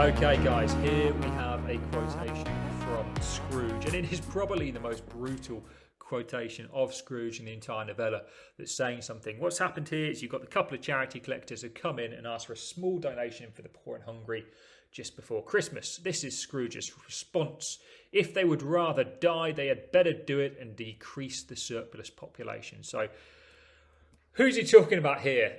Okay, guys, here we have a quotation from Scrooge, and it is probably the most brutal quotation of Scrooge in the entire novella that's saying something. What's happened here is you've got a couple of charity collectors who come in and ask for a small donation for the poor and hungry just before Christmas. This is Scrooge's response. If they would rather die, they had better do it and decrease the surplus population. So, who's he talking about here?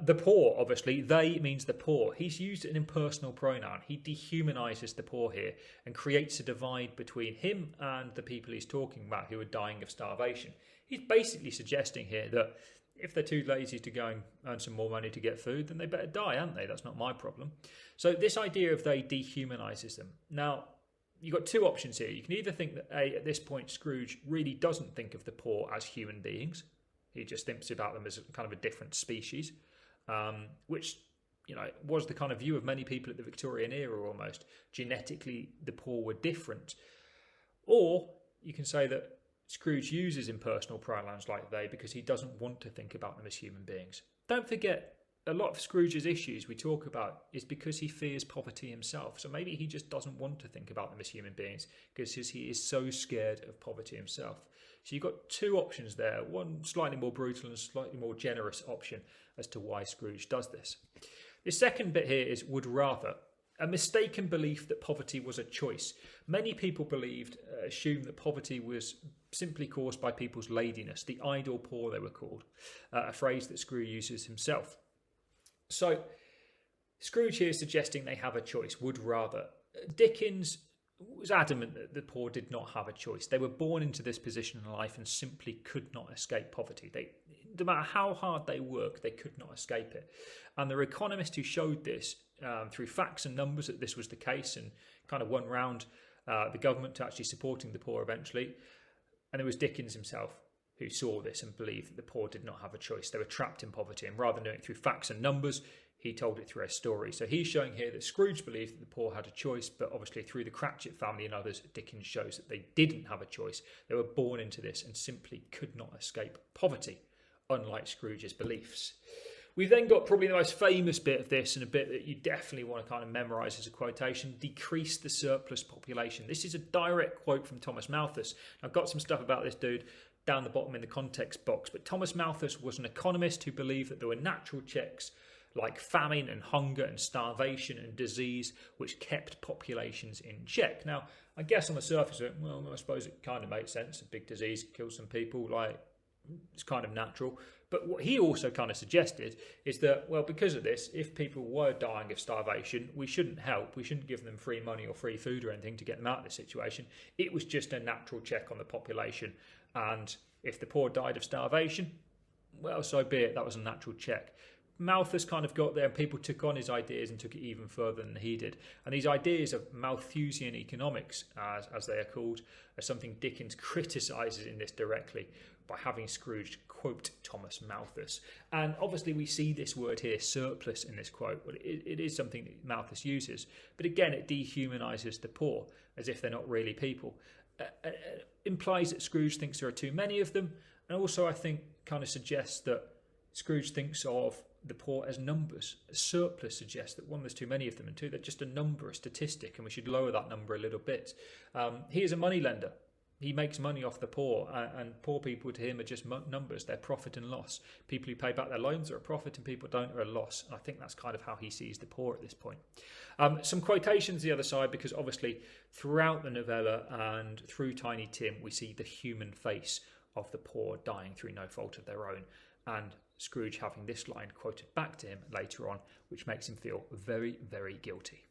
The poor, obviously. They means the poor. He's used an impersonal pronoun. He dehumanises the poor here and creates a divide between him and the people he's talking about who are dying of starvation. He's basically suggesting here that if they're too lazy to go and earn some more money to get food, then they better die, aren't they? That's not my problem. So this idea of they dehumanises them. Now, you've got two options here. You can either think that, A, at this point, Scrooge really doesn't think of the poor as human beings. He just thinks about them as kind of a different species, which, was the kind of view of many people at the Victorian era almost. Genetically, the poor were different. Or you can say that Scrooge uses impersonal pronouns like they because he doesn't want to think about them as human beings. Don't forget, a lot of Scrooge's issues we talk about is because he fears poverty himself. So maybe he just doesn't want to think about them as human beings because he is so scared of poverty himself. So you've got two options there, one slightly more brutal and slightly more generous option as to why Scrooge does this. The second bit here is would rather. A mistaken belief that poverty was a choice. Many people assumed that poverty was simply caused by people's ladiness, the idle poor they were called, a phrase that Scrooge uses himself. So Scrooge here is suggesting they have a choice, would rather. Dickens was adamant that the poor did not have a choice. They were born into this position in life and simply could not escape poverty. No matter how hard they worked, they could not escape it. And there are economists who showed this through facts and numbers that this was the case and kind of won round the government to actually supporting the poor eventually. And there was Dickens himself who saw this and believed that the poor did not have a choice. They were trapped in poverty. And rather than doing it through facts and numbers, he told it through a story. So he's showing here that Scrooge believed that the poor had a choice, but obviously through the Cratchit family and others, Dickens shows that they didn't have a choice. They were born into this and simply could not escape poverty, unlike Scrooge's beliefs. We've then got probably the most famous bit of this and a bit that you definitely want to kind of memorise as a quotation, decrease the surplus population. This is a direct quote from Thomas Malthus. I've got some stuff about this dude down the bottom in the context box, but Thomas Malthus was an economist who believed that there were natural checks like famine and hunger and starvation and disease, which kept populations in check. Now, I guess on the surface, I suppose it kind of makes sense. A big disease kills some people, it's kind of natural. But what he also kind of suggested is that, because of this, if people were dying of starvation, we shouldn't help. We shouldn't give them free money or free food or anything to get them out of this situation. It was just a natural check on the population. And if the poor died of starvation, so be it. That was a natural check. Malthus kind of got there and people took on his ideas and took it even further than he did. And these ideas of Malthusian economics, as they are called, are something Dickens criticises in this directly by having Scrooge quote Thomas Malthus. And obviously we see this word here, surplus, in this quote. Well, it is something that Malthus uses. But again, it dehumanises the poor as if they're not really people. Implies that Scrooge thinks there are too many of them. And also I think kind of suggests that Scrooge thinks of the poor as numbers. A surplus suggests that one, there's too many of them, and two, they're just a number, a statistic, and we should lower that number a little bit. He is a moneylender. He makes money off the poor, and poor people to him are just numbers. They're profit and loss. People who pay back their loans are a profit, and people don't are a loss. And I think that's kind of how he sees the poor at this point. Some quotations the other side, because obviously throughout the novella and through Tiny Tim, we see the human face of the poor dying through no fault of their own. And Scrooge having this line quoted back to him later on, which makes him feel very, very guilty.